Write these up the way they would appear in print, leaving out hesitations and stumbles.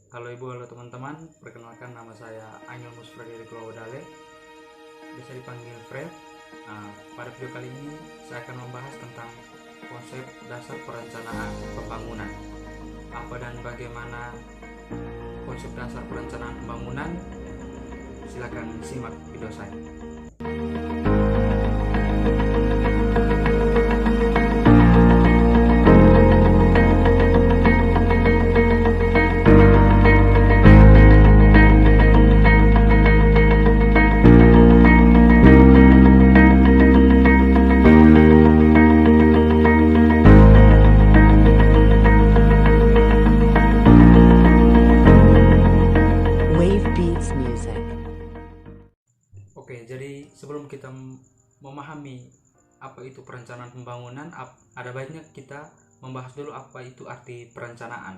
Halo Ibu, halo teman-teman. Perkenalkan, nama saya Angel Musfradiri Dale, bisa dipanggil Fred. Pada video kali ini saya akan membahas tentang konsep dasar perencanaan pembangunan. Apa dan bagaimana konsep dasar perencanaan pembangunan? Silakan simak video saya. Oke, jadi sebelum kita memahami apa itu perencanaan pembangunan, ada baiknya kita membahas dulu apa itu arti perencanaan.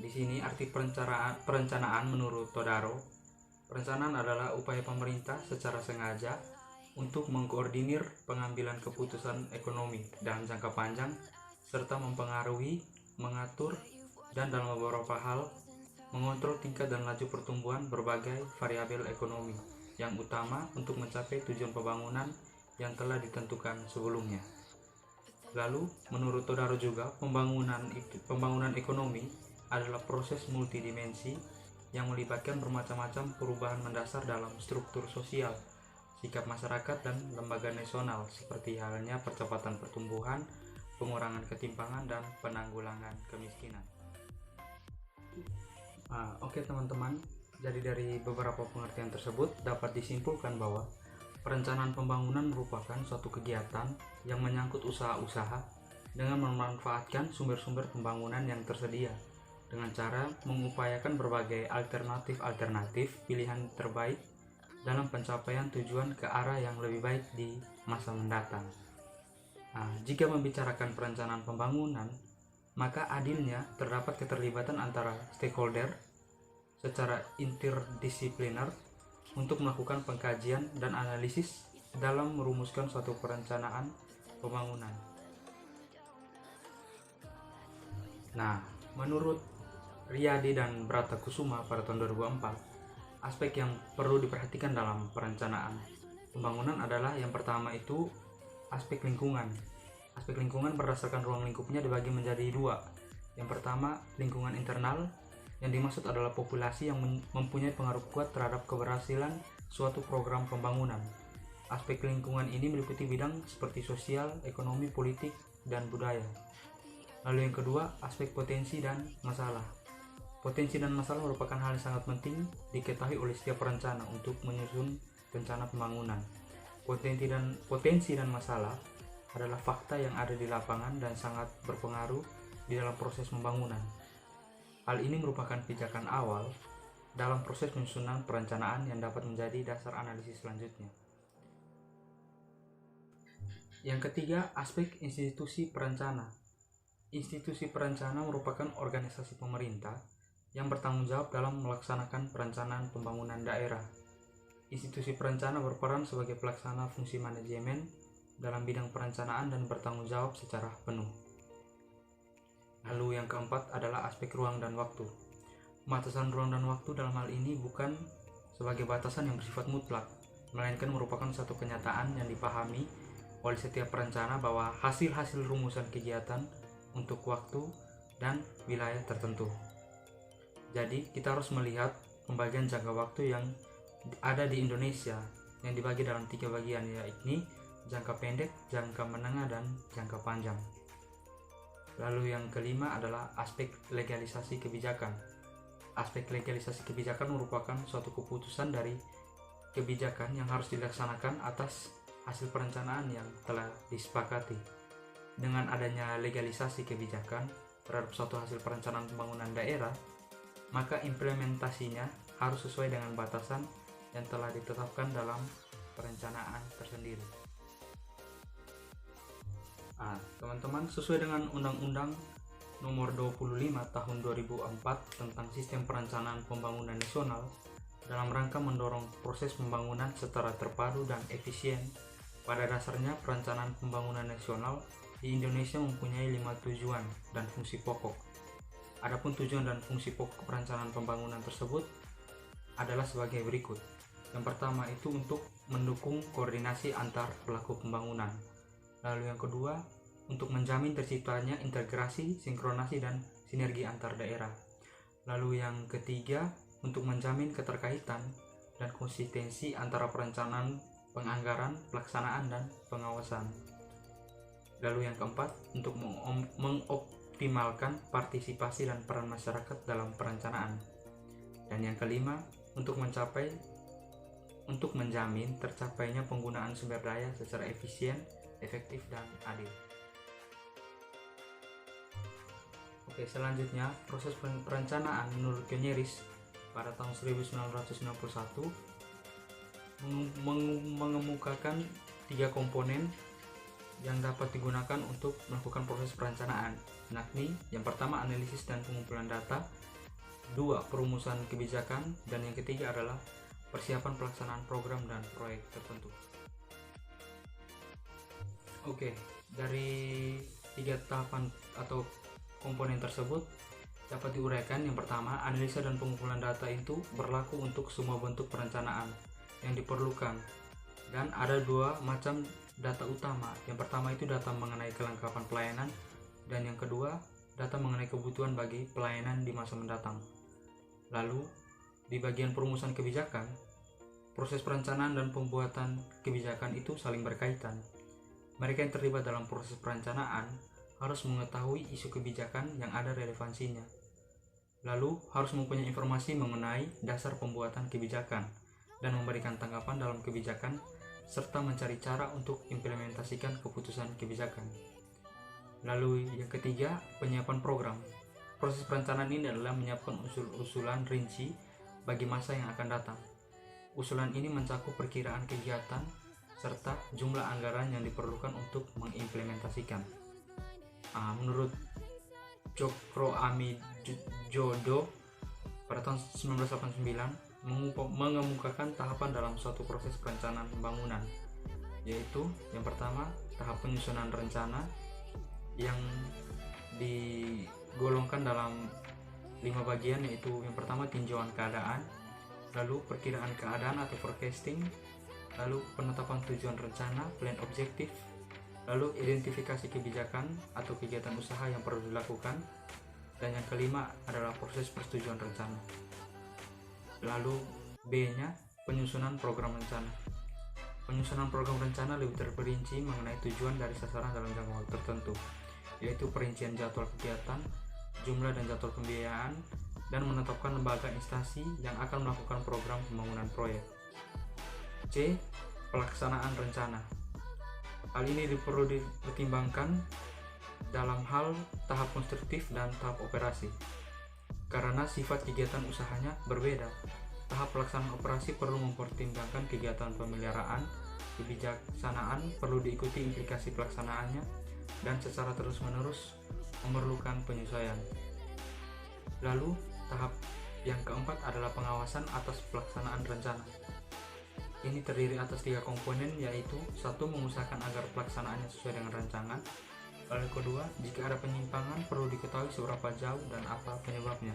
Di sini arti perencanaan menurut Todaro, perencanaan adalah upaya pemerintah secara sengaja untuk mengkoordinir pengambilan keputusan ekonomi dalam jangka panjang serta mempengaruhi, mengatur, dan dalam beberapa hal mengontrol tingkat dan laju pertumbuhan berbagai variabel ekonomi yang utama untuk mencapai tujuan pembangunan yang telah ditentukan sebelumnya. Lalu, menurut Todaro juga, pembangunan ekonomi adalah proses multidimensi yang melibatkan bermacam-macam perubahan mendasar dalam struktur sosial, sikap masyarakat, dan lembaga nasional, seperti halnya percepatan pertumbuhan, pengurangan ketimpangan, dan penanggulangan kemiskinan. Oke teman-teman, jadi dari beberapa pengertian tersebut dapat disimpulkan bahwa perencanaan pembangunan merupakan suatu kegiatan yang menyangkut usaha-usaha dengan memanfaatkan sumber-sumber pembangunan yang tersedia dengan cara mengupayakan berbagai alternatif pilihan terbaik dalam pencapaian tujuan ke arah yang lebih baik di masa mendatang. Jika membicarakan perencanaan pembangunan, maka adilnya terdapat keterlibatan antara stakeholder secara interdisipliner untuk melakukan pengkajian dan analisis dalam merumuskan suatu perencanaan pembangunan. Menurut Riyadi dan Bratakusuma pada tahun 2004, aspek yang perlu diperhatikan dalam perencanaan pembangunan adalah yang pertama itu aspek lingkungan. Aspek lingkungan berdasarkan ruang lingkupnya dibagi menjadi dua. Yang pertama, lingkungan internal, yang dimaksud adalah populasi yang mempunyai pengaruh kuat terhadap keberhasilan suatu program pembangunan. Aspek lingkungan ini meliputi bidang seperti sosial, ekonomi, politik, dan budaya. Lalu yang kedua, aspek potensi dan masalah. Potensi dan masalah merupakan hal yang sangat penting diketahui oleh setiap perencana untuk menyusun rencana pembangunan. Potensi dan masalah adalah fakta yang ada di lapangan dan sangat berpengaruh di dalam proses pembangunan. Hal ini merupakan pijakan awal dalam proses penyusunan perencanaan yang dapat menjadi dasar analisis selanjutnya. Yang ketiga, aspek institusi perencana. Institusi perencana merupakan organisasi pemerintah yang bertanggung jawab dalam melaksanakan perencanaan pembangunan daerah. Institusi perencana berperan sebagai pelaksana fungsi manajemen dalam bidang perencanaan dan bertanggung jawab secara penuh. Lalu yang keempat adalah aspek ruang dan waktu. Batasan ruang dan waktu dalam hal ini bukan sebagai batasan yang bersifat mutlak, melainkan merupakan satu kenyataan yang dipahami oleh setiap perencana bahwa hasil-hasil rumusan kegiatan untuk waktu dan wilayah tertentu. Jadi kita harus melihat pembagian jangka waktu yang ada di Indonesia yang dibagi dalam 3 bagian, yaitu jangka pendek, jangka menengah, dan jangka panjang. Lalu yang kelima adalah aspek legalisasi kebijakan. Aspek legalisasi kebijakan merupakan suatu keputusan dari kebijakan yang harus dilaksanakan atas hasil perencanaan yang telah disepakati. Dengan adanya legalisasi kebijakan terhadap suatu hasil perencanaan pembangunan daerah, maka implementasinya harus sesuai dengan batasan yang telah ditetapkan dalam perencanaan tersendiri. Teman-teman, sesuai dengan Undang-Undang Nomor 25 Tahun 2004 tentang Sistem Perencanaan Pembangunan Nasional, dalam rangka mendorong proses pembangunan secara terpadu dan efisien, pada dasarnya perencanaan pembangunan nasional di Indonesia mempunyai 5 tujuan dan fungsi pokok. Adapun tujuan dan fungsi pokok perencanaan pembangunan tersebut adalah sebagai berikut. Yang pertama itu untuk mendukung koordinasi antar pelaku pembangunan. Lalu yang kedua, untuk menjamin terciptanya integrasi, sinkronasi, dan sinergi antar daerah. Lalu yang ketiga, untuk menjamin keterkaitan dan konsistensi antara perencanaan, penganggaran, pelaksanaan, dan pengawasan. Lalu yang keempat, untuk mengoptimalkan partisipasi dan peran masyarakat dalam perencanaan. Dan yang kelima, untuk menjamin tercapainya penggunaan sumber daya secara efisien, efektif, dan adil. Oke, selanjutnya proses perencanaan menurut Pionieris pada tahun 1991 mengemukakan 3 komponen yang dapat digunakan untuk melakukan proses perencanaan, yakni yang pertama analisis dan pengumpulan data, 2 perumusan kebijakan, dan yang ketiga adalah persiapan pelaksanaan program dan proyek tertentu. Oke, dari 3 tahapan atau komponen tersebut dapat diuraikan. Yang pertama, analisa dan pengumpulan data itu berlaku untuk semua bentuk perencanaan yang diperlukan, dan ada 2 macam data utama. Yang pertama itu data mengenai kelengkapan pelayanan, dan yang kedua data mengenai kebutuhan bagi pelayanan di masa mendatang. Lalu di bagian perumusan kebijakan, proses perencanaan dan pembuatan kebijakan itu saling berkaitan. Mereka yang terlibat dalam proses perencanaan harus mengetahui isu kebijakan yang ada relevansinya, lalu harus mempunyai informasi mengenai dasar pembuatan kebijakan dan memberikan tanggapan dalam kebijakan, serta mencari cara untuk implementasikan keputusan kebijakan. Lalu yang ketiga, penyiapan program. Proses perencanaan ini adalah menyiapkan usul-usulan rinci bagi masa yang akan datang. Usulan ini mencakup perkiraan kegiatan serta jumlah anggaran yang diperlukan untuk mengimplementasikan. Menurut Cokro Amidjodo pada tahun 1989 mengemukakan tahapan dalam suatu proses perencanaan pembangunan, yaitu yang pertama tahap penyusunan rencana yang digolongkan dalam 5 bagian, yaitu yang pertama tinjauan keadaan, lalu perkiraan keadaan atau forecasting, lalu penetapan tujuan rencana, plan objektif, lalu identifikasi kebijakan atau kegiatan usaha yang perlu dilakukan, dan yang kelima adalah proses persetujuan rencana. Lalu B-nya penyusunan program rencana. Penyusunan program rencana lebih terperinci mengenai tujuan dari sasaran dalam jangka waktu tertentu, yaitu perincian jadwal kegiatan, jumlah dan jadwal pembiayaan, dan menetapkan lembaga instansi yang akan melakukan program pembangunan proyek. C. Pelaksanaan rencana. Hal ini perlu dipertimbangkan dalam hal tahap konstruktif dan tahap operasi, karena sifat kegiatan usahanya berbeda. Tahap pelaksanaan operasi perlu mempertimbangkan kegiatan pemeliharaan, kebijaksanaan perlu diikuti implikasi pelaksanaannya, dan secara terus-menerus memerlukan penyesuaian. Lalu tahap yang keempat adalah pengawasan atas pelaksanaan rencana. Ini terdiri atas 3 komponen, yaitu 1. Mengusahakan agar pelaksanaannya sesuai dengan rancangan. Lalu kedua, jika ada penyimpangan perlu diketahui seberapa jauh dan apa penyebabnya.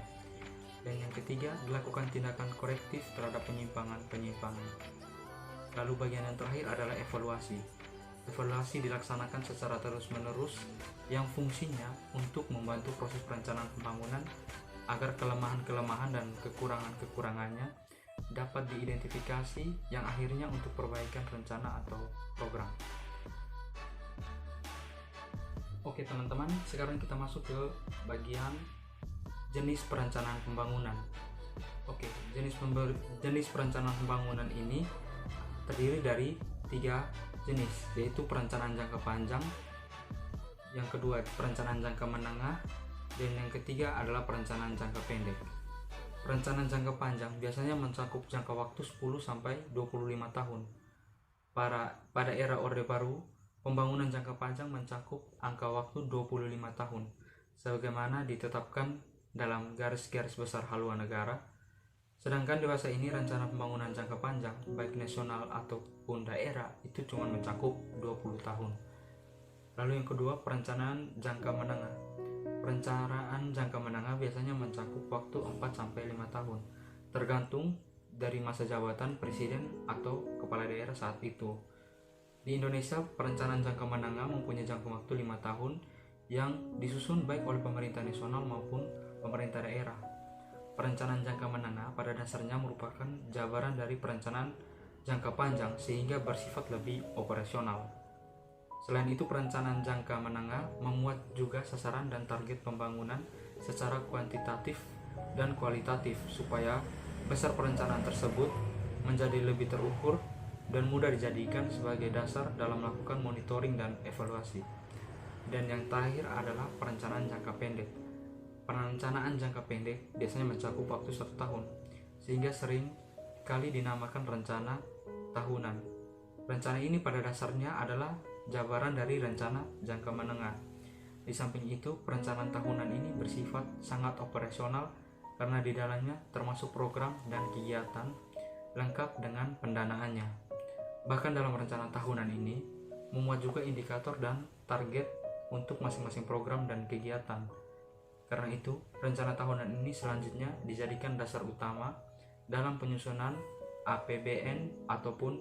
Dan yang ketiga, dilakukan tindakan korektif terhadap penyimpangan. Lalu bagian yang terakhir adalah evaluasi. Evaluasi dilaksanakan secara terus-menerus yang fungsinya untuk membantu proses perencanaan pembangunan agar kelemahan-kelemahan dan kekurangan-kekurangannya dapat diidentifikasi, yang akhirnya untuk perbaikan rencana atau program. Oke teman-teman, sekarang kita masuk ke bagian jenis perencanaan pembangunan. Oke, jenis perencanaan pembangunan ini terdiri dari 3 jenis, yaitu perencanaan jangka panjang, yang kedua perencanaan jangka menengah, dan yang ketiga adalah perencanaan jangka pendek. Perencanaan jangka panjang biasanya mencakup jangka waktu 10-25 tahun. Pada era Orde Baru, pembangunan jangka panjang mencakup angka waktu 25 tahun, sebagaimana ditetapkan dalam garis-garis besar haluan negara. Sedangkan dewasa ini rencana pembangunan jangka panjang, baik nasional ataupun daerah, itu cuma mencakup 20 tahun. Lalu yang kedua, perencanaan jangka menengah. Perencanaan jangka menengah biasanya mencakup waktu 4-5 tahun, tergantung dari masa jabatan presiden atau kepala daerah saat itu. Di Indonesia, perencanaan jangka menengah mempunyai jangka waktu 5 tahun yang disusun baik oleh pemerintah nasional maupun pemerintah daerah. Perencanaan jangka menengah pada dasarnya merupakan jabaran dari perencanaan jangka panjang sehingga bersifat lebih operasional. Selain itu, perencanaan jangka menengah memuat juga sasaran dan target pembangunan secara kuantitatif dan kualitatif supaya besar perencanaan tersebut menjadi lebih terukur dan mudah dijadikan sebagai dasar dalam melakukan monitoring dan evaluasi. Dan yang terakhir adalah perencanaan jangka pendek. Perencanaan jangka pendek biasanya mencakup waktu 1 tahun, sehingga sering kali dinamakan rencana tahunan. Rencana ini pada dasarnya adalah jabaran dari rencana jangka menengah. Di samping itu, perencanaan tahunan ini bersifat sangat operasional karena di dalamnya termasuk program dan kegiatan lengkap dengan pendanaannya. Bahkan dalam rencana tahunan ini memuat juga indikator dan target untuk masing-masing program dan kegiatan. Karena itu, rencana tahunan ini selanjutnya dijadikan dasar utama dalam penyusunan APBN ataupun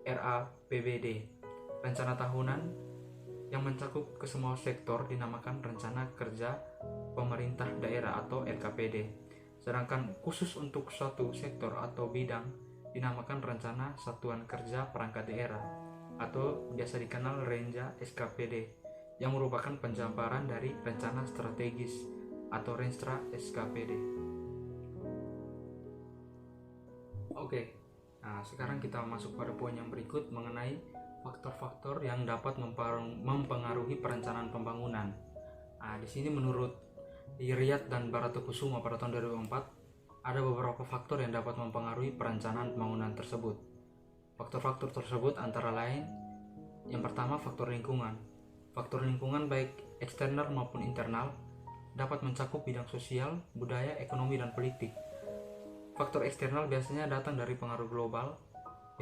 RAPBD. Rencana tahunan yang mencakup ke semua sektor dinamakan Rencana Kerja Pemerintah Daerah atau RKPD. Sedangkan khusus untuk suatu sektor atau bidang dinamakan Rencana Satuan Kerja Perangkat Daerah atau biasa dikenal Renja SKPD, yang merupakan penjabaran dari rencana strategis atau Renstra SKPD. Oke, nah sekarang kita masuk pada poin yang berikut mengenai faktor-faktor yang dapat mempengaruhi perencanaan pembangunan. Nah, di sini menurut Riyad dan Baratokusuma pada tahun 2004 ada beberapa faktor yang dapat mempengaruhi perencanaan pembangunan tersebut. Faktor-faktor tersebut antara lain, yang pertama faktor lingkungan. Faktor lingkungan baik eksternal maupun internal dapat mencakup bidang sosial, budaya, ekonomi, dan politik. Faktor eksternal biasanya datang dari pengaruh global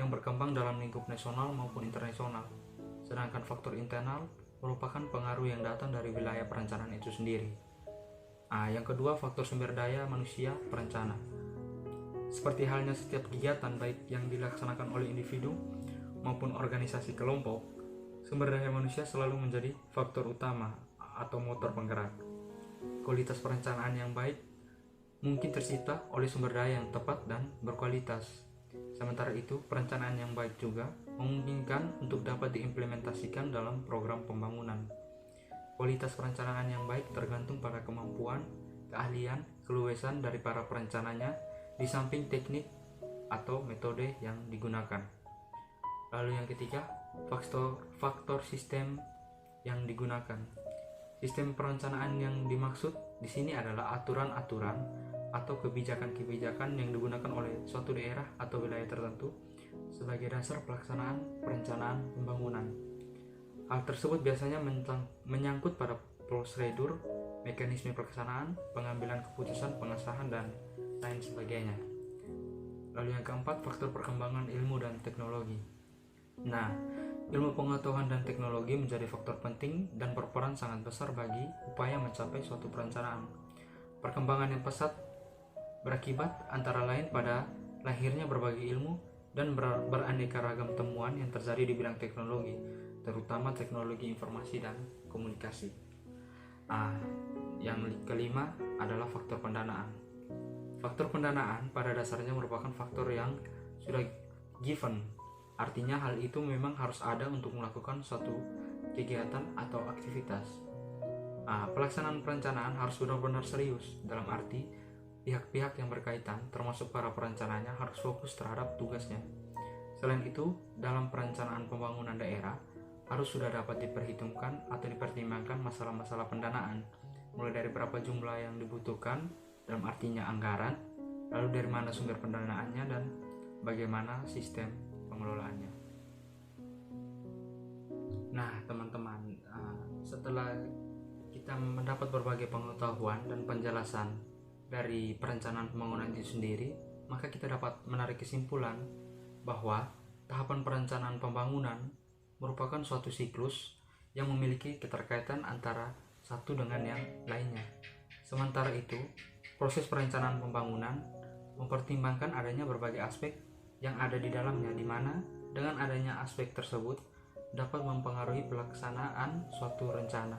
yang berkembang dalam lingkup nasional maupun internasional. Sedangkan faktor internal merupakan pengaruh yang datang dari wilayah perencanaan itu sendiri. Yang kedua, faktor sumber daya manusia perencana. Seperti halnya setiap kegiatan baik yang dilaksanakan oleh individu maupun organisasi kelompok, sumber daya manusia selalu menjadi faktor utama atau motor penggerak. Kualitas perencanaan yang baik mungkin tercipta oleh sumber daya yang tepat dan berkualitas. Sementara itu, perencanaan yang baik juga memungkinkan untuk dapat diimplementasikan dalam program pembangunan. Kualitas perencanaan yang baik tergantung pada kemampuan, keahlian, keluasan dari para perencananya di samping teknik atau metode yang digunakan. Lalu yang ketiga, faktor sistem yang digunakan. Sistem perencanaan yang dimaksud di sini adalah aturan-aturan atau kebijakan-kebijakan yang digunakan oleh suatu daerah atau wilayah tertentu sebagai dasar pelaksanaan perencanaan pembangunan. Hal tersebut biasanya menyangkut pada prosedur, mekanisme pelaksanaan, pengambilan keputusan, pengesahan, dan lain sebagainya. Lalu yang keempat, faktor perkembangan ilmu dan teknologi. Nah, ilmu pengetahuan dan teknologi menjadi faktor penting dan berperan sangat besar bagi upaya mencapai suatu perencanaan. Perkembangan yang pesat berakibat antara lain pada lahirnya berbagai ilmu dan beraneka ragam temuan yang terjadi di bidang teknologi, terutama teknologi informasi dan komunikasi. Yang kelima adalah faktor pendanaan. Faktor pendanaan pada dasarnya merupakan faktor yang sudah given. Artinya hal itu memang harus ada untuk melakukan suatu kegiatan atau aktivitas. Pelaksanaan perencanaan harus benar-benar serius, dalam arti pihak-pihak yang berkaitan termasuk para perencananya harus fokus terhadap tugasnya. Selain itu, dalam perencanaan pembangunan daerah harus sudah dapat diperhitungkan atau dipertimbangkan masalah-masalah pendanaan, mulai dari berapa jumlah yang dibutuhkan, dalam artinya anggaran, lalu dari mana sumber pendanaannya, dan bagaimana sistem pengelolaannya. Nah, teman-teman, setelah kita mendapat berbagai pengetahuan dan penjelasan dari perencanaan pembangunan itu sendiri, maka kita dapat menarik kesimpulan bahwa tahapan perencanaan pembangunan merupakan suatu siklus yang memiliki keterkaitan antara satu dengan yang lainnya. Sementara itu, proses perencanaan pembangunan mempertimbangkan adanya berbagai aspek yang ada di dalamnya, di mana dengan adanya aspek tersebut dapat mempengaruhi pelaksanaan suatu rencana.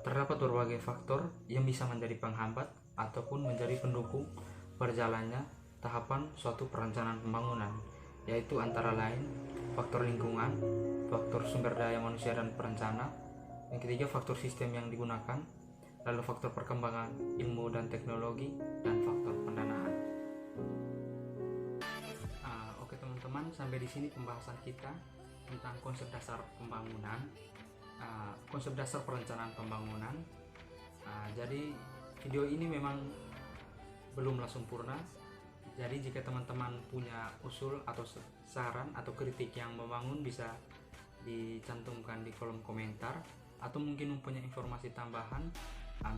Terdapat berbagai faktor yang bisa menjadi penghambat ataupun menjadi pendukung berjalannya tahapan suatu perencanaan pembangunan, yaitu antara lain faktor lingkungan, faktor sumber daya manusia dan perencana, yang ketiga faktor sistem yang digunakan, lalu faktor perkembangan ilmu dan teknologi, dan faktor pendanaan. Oke teman-teman, sampai di sini pembahasan kita tentang konsep dasar pembangunan, konsep dasar perencanaan pembangunan. Jadi video ini memang belumlah sempurna. Jadi jika teman-teman punya usul atau saran atau kritik yang membangun, bisa dicantumkan di kolom komentar, atau mungkin mempunyai informasi tambahan,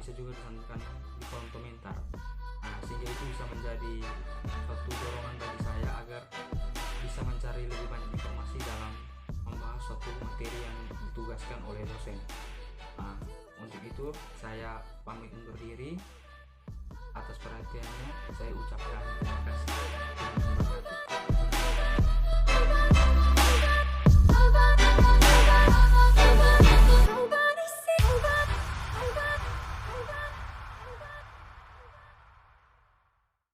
bisa juga dicantumkan di kolom komentar, sehingga itu bisa menjadi suatu dorongan bagi saya agar bisa mencari lebih banyak informasi dalam membahas suatu materi yang ditugaskan oleh dosen. Untuk itu saya pamit undur diri. Atas perhatiannya saya ucapkan terima kasih.